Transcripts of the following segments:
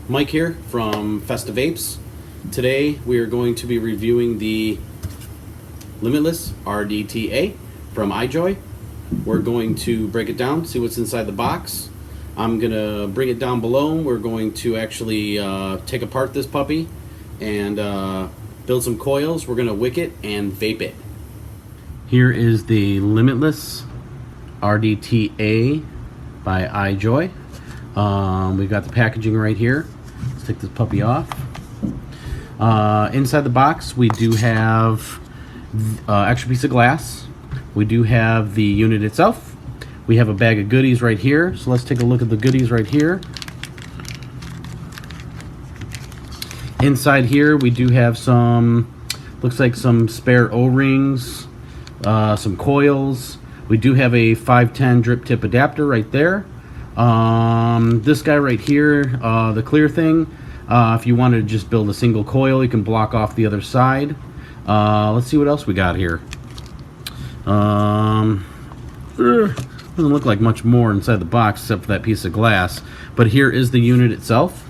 Mike here from Festa Vapes. Today we are going to be reviewing the Limitless RDTA from iJoy. We're going to break it down, see what's inside the box. I'm going to bring it down below. We're going to actually take apart this puppy and build some coils. We're going to wick it and vape it. Here is the Limitless RDTA by iJoy. We've got the packaging right here. Let's take this puppy off. Inside the box we do have extra piece of glass. We do have the unit itself. We have a bag of goodies right here. So let's take a look at the goodies right here. Inside here we do have some, looks like some spare O-rings, some coils. We do have a 510 drip tip adapter right there. This guy right here, the clear thing, if you wanted to just build a single coil, you can block off the other side. Let's see what else we got here. Doesn't look like much more inside the box except for that piece of glass, but here is the unit itself.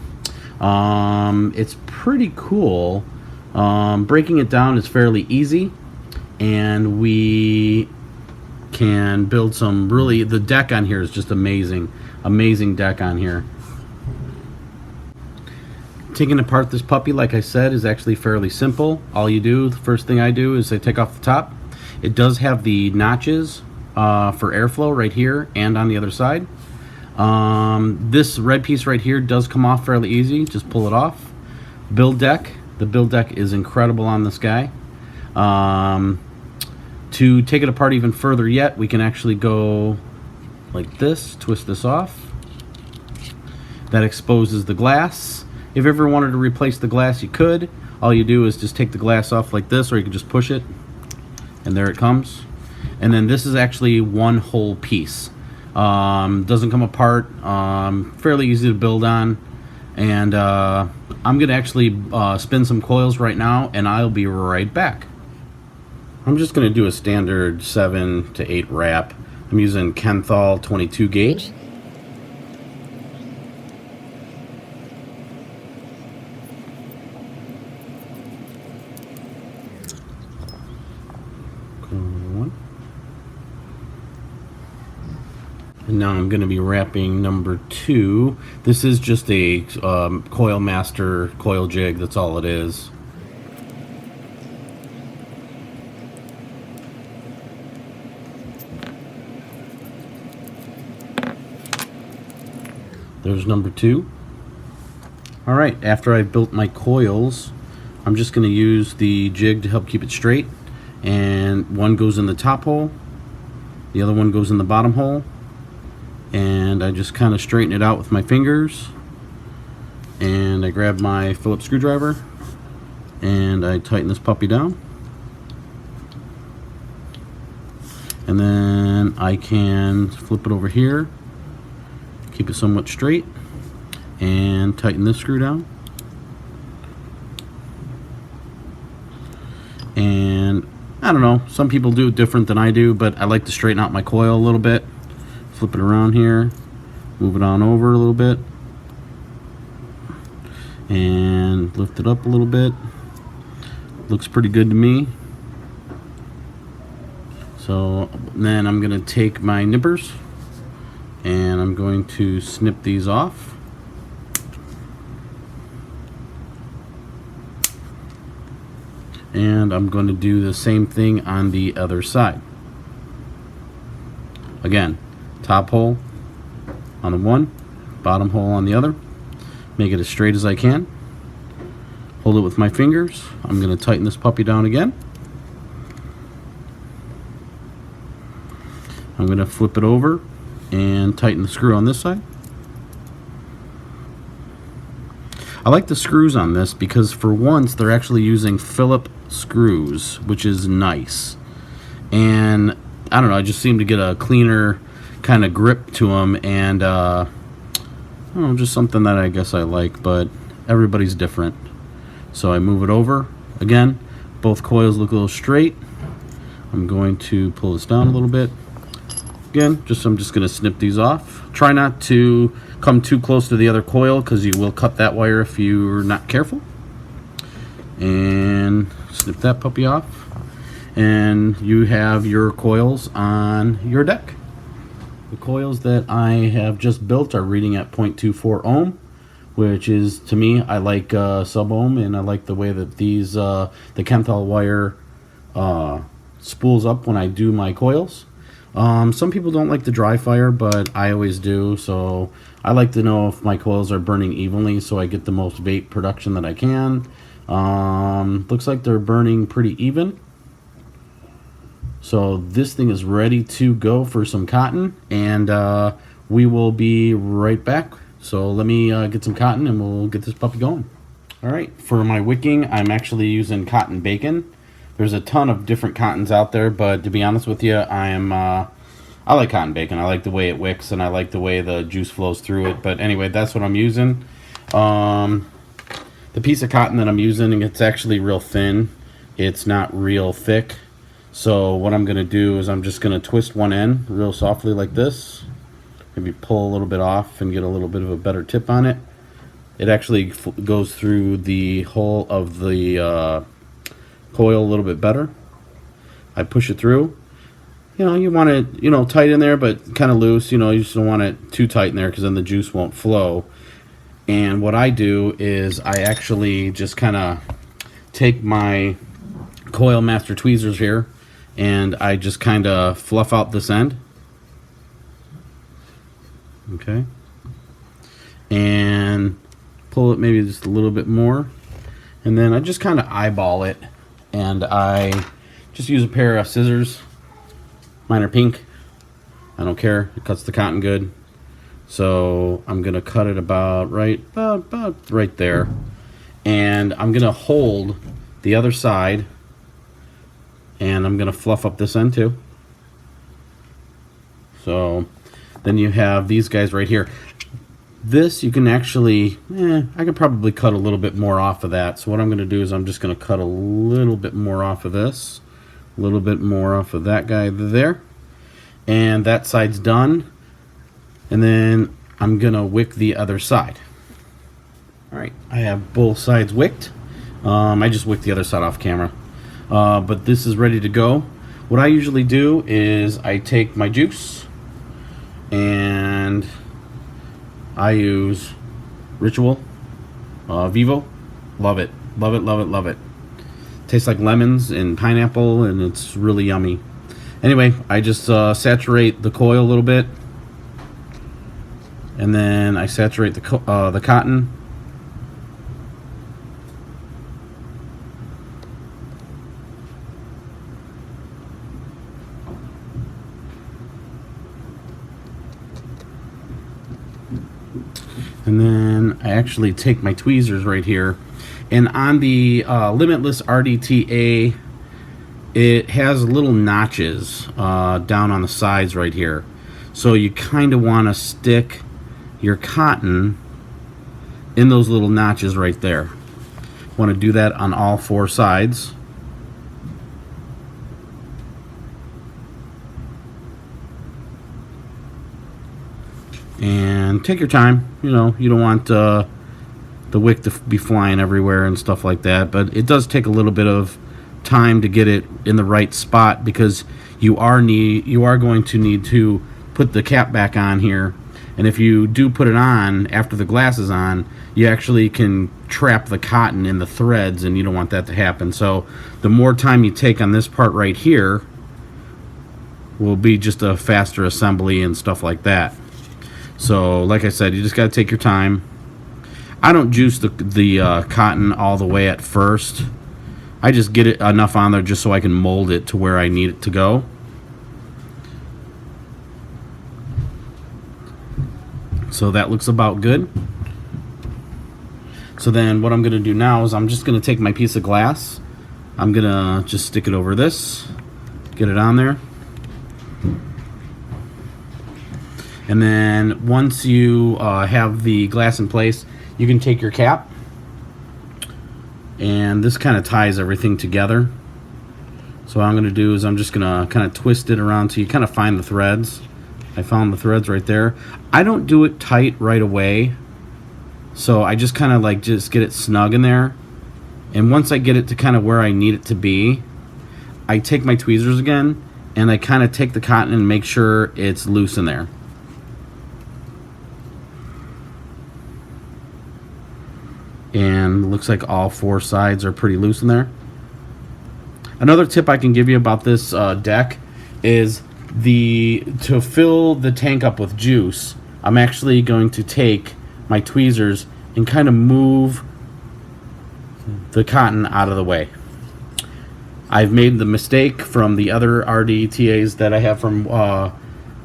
It's pretty cool. Breaking it down is fairly easy, and we can build some really, the deck on here is just amazing deck on here. Taking apart this puppy, like I said, is actually fairly simple. All you do, the first thing I do is I take off the top. It does have the notches for airflow right here and on the other side. This red piece right here does come off fairly easy. Just pull it off. Build deck. The build deck is incredible on this guy. To take it apart even further yet, we can actually go like this, twist this off. That exposes the glass. If you ever wanted to replace the glass, you could. All you do is just take the glass off like this, or you can just push it, and there it comes. And then this is actually one whole piece. Doesn't come apart, fairly easy to build on. And I'm gonna actually spin some coils right now, and I'll be right back. I'm just going to do a standard 7 to 8 wrap. I'm using Kenthal 22 gauge. And now I'm going to be wrapping number 2. This is just a Coil Master coil jig, that's all it is. There's number 2. Alright, after I've built my coils, I'm just going to use the jig to help keep it straight. And one goes in the top hole, the other one goes in the bottom hole. And I just kind of straighten it out with my fingers. And I grab my Phillips screwdriver and I tighten this puppy down. And then I can flip it over here, keep it somewhat straight, and tighten this screw down. And I don't know, some people do it different than I do, but I like to straighten out my coil a little bit. Flip it around here, move it on over a little bit, and lift it up a little bit. Looks pretty good to me. So then I'm going to take my nippers and I'm going to snip these off. And I'm going to do the same thing on the other side. Again, top hole on the one, bottom hole on the other. Make it as straight as I can. Hold it with my fingers. I'm going to tighten this puppy down again. I'm going to flip it over and tighten the screw on this side. I like the screws on this because for once they're actually using Phillips screws, which is nice. And I don't know, I just seem to get a cleaner kind of grip to them, and I don't know, just something that I guess I like, but everybody's different. So I move it over. Again, both coils look a little straight. I'm going to pull this down a little bit. Again, I'm just going to snip these off. Try not to come too close to the other coil because you will cut that wire if you're not careful. And snip that puppy off. And you have your coils on your deck. The coils that I have just built are reading at 0.24 ohm, which is, to me, I like sub ohm, and I like the way that these the Chemthal wire spools up when I do my coils. Some people don't like the dry fire, but I always do, so I like to know if my coils are burning evenly so I get the most vape production that I can. Looks like they're burning pretty even. So this thing is ready to go for some cotton, and we will be right back. So let me get some cotton and we'll get this puppy going. Alright, for my wicking, I'm actually using cotton bacon. There's a ton of different cottons out there, but to be honest with you, I like cotton bacon. I like the way it wicks, and I like the way the juice flows through it. But anyway, that's what I'm using. The piece of cotton that I'm using, it's actually real thin. It's not real thick. So what I'm going to do is I'm just going to twist one end real softly like this. Maybe pull a little bit off and get a little bit of a better tip on it. It actually goes through the whole of the coil a little bit better. I push it through. You know, you want it, tight in there, but kind of loose. You just don't want it too tight in there because then the juice won't flow. And what I do is I actually just kind of take my Coil Master tweezers here, and I just kind of fluff out this end. Okay. And pull it maybe just a little bit more. And then I just kind of eyeball it. And I just use a pair of scissors. Mine are pink. I don't care. It cuts the cotton good. So I'm going to cut it about right there. And I'm going to hold the other side. And I'm going to fluff up this end too. So then you have these guys right here. This you can actually, I could probably cut a little bit more off of that. So what I'm going to do is I'm just going to cut a little bit more off of this. A little bit more off of that guy there. And that side's done. And then I'm going to wick the other side. Alright, I have both sides wicked. I just wicked the other side off camera. But this is ready to go. What I usually do is I take my juice and I use Ritual Vivo. Love it. Love it, love it, love it. Tastes like lemons and pineapple, and it's really yummy. Anyway, I just saturate the coil a little bit. And then I saturate the cotton. And then I actually take my tweezers right here, and on the Limitless RDTA, it has little notches down on the sides right here. So you kind of want to stick your cotton in those little notches right there. Want to do that on all four sides. And take your time. You don't want the wick to be flying everywhere and stuff like that, but it does take a little bit of time to get it in the right spot, because you are going to need to put the cap back on here, and if you do put it on after the glass is on, you actually can trap the cotton in the threads, and you don't want that to happen. So the more time you take on this part right here will be just a faster assembly and stuff like that. So like I said, you just got to take your time. I don't juice the cotton all the way at first. I just get it enough on there just so I can mold it to where I need it to go. So that looks about good. So then what I'm going to do now is I'm just going to take my piece of glass. I'm going to just stick it over this. Get it on there. And then once you have the glass in place, you can take your cap, and this kind of ties everything together. So what I'm going to do is I'm just going to kind of twist it around so you kind of find the threads I found the threads right there. I don't do it tight right away, so I just kind of like just get it snug in there. And once I get it to kind of where I need it to be, I take my tweezers again and I kind of take the cotton and make sure it's loose in there. And looks like all four sides are pretty loose in there. Another tip I can give you about this deck is to fill the tank up with juice. I'm actually going to take my tweezers and kind of move the cotton out of the way. I've made the mistake from the other RDTAs that I have from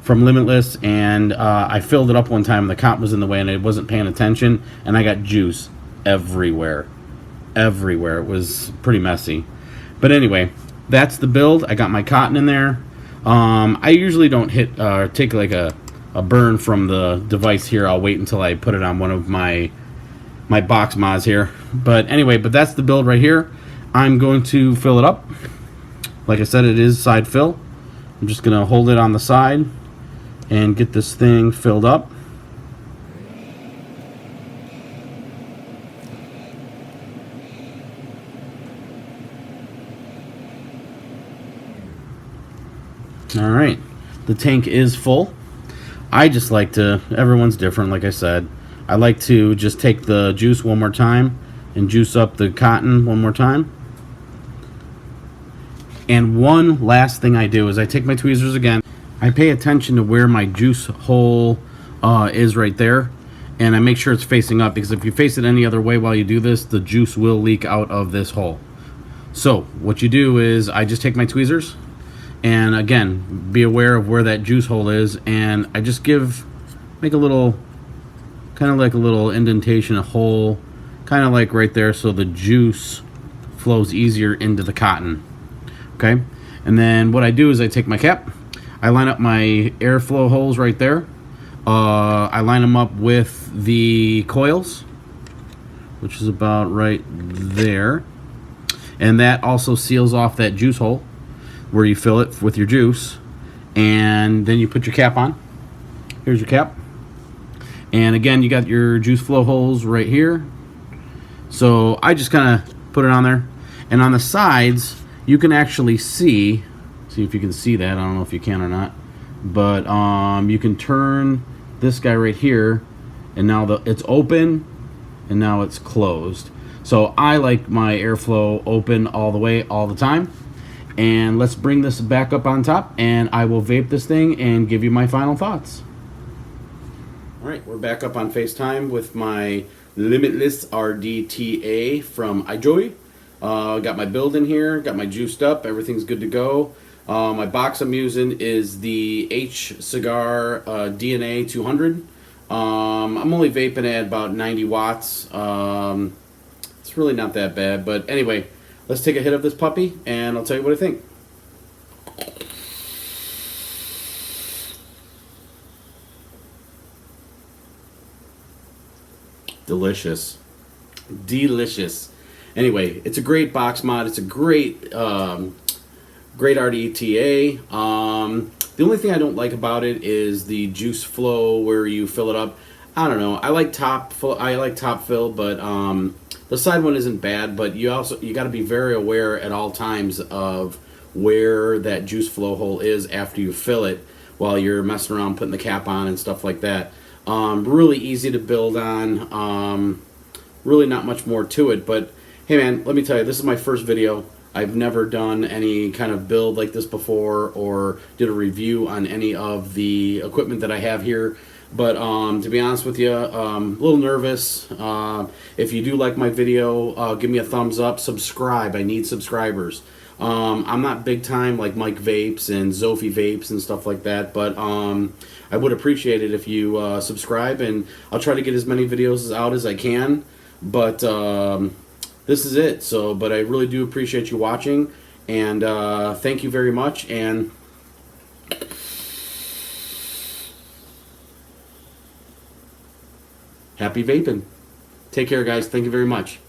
Limitless, and I filled it up one time and the cotton was in the way and I wasn't paying attention, and I got juice everywhere. It was pretty messy. But anyway, that's the build. I got my cotton in there. I usually don't take like a burn from the device here. I'll wait until I put it on one of my box mods here. But anyway, that's the build right here. I'm going to fill it up. Like I said, it is side fill. I'm just going to hold it on the side and get this thing filled up. All right, the tank is full. I just like to, everyone's different, like I said. I like to just take the juice one more time and juice up the cotton one more time. And one last thing I do is I take my tweezers again. I pay attention to where my juice hole is right there. And I make sure it's facing up, because if you face it any other way while you do this, the juice will leak out of this hole. So what you do is I just take my tweezers, and again, be aware of where that juice hole is, and I just make a little, kind of like a little indentation, a hole, kind of like right there, so the juice flows easier into the cotton. Okay, and then what I do is I take my cap, I line up my airflow holes right there, I line them up with the coils, which is about right there, and that also seals off that juice hole where you fill it with your juice. And then you put your cap on. Here's your cap, and again, you got your juice flow holes right here. So I just kind of put it on there, and on the sides you can actually see if you can see that. I don't know if you can or not, but you can turn this guy right here, and now it's open and now it's closed. So I like my airflow open all the way, all the time. And let's bring this back up on top, and I will vape this thing and give you my final thoughts. All right, we're back up on FaceTime with my Limitless RDTA from iJoy. Got my build in here, got my juiced up, everything's good to go. My box I'm using is the H Cigar DNA 200. I'm only vaping at about 90 watts. It's really not that bad, but anyway, let's take a hit of this puppy, and I'll tell you what I think. Delicious. Delicious. Anyway, it's a great box mod. It's a great, great RDTA. The only thing I don't like about it is the juice flow where you fill it up. I don't know. I like top fill, but the side one isn't bad. But you got to be very aware at all times of where that juice flow hole is after you fill it, while you're messing around putting the cap on and stuff like that. Really easy to build on. Really not much more to it. But hey, man, let me tell you, this is my first video. I've never done any kind of build like this before, or did a review on any of the equipment that I have here. But to be honest with you, a little nervous. If you do like my video, give me a thumbs up, subscribe. I need subscribers. I'm not big time like Mike Vapes and Zophie Vapes and stuff like that, but I would appreciate it if you subscribe, and I'll try to get as many videos out as I can. But this is it. So, but I really do appreciate you watching, and thank you very much. And happy vaping. Take care, guys. Thank you very much.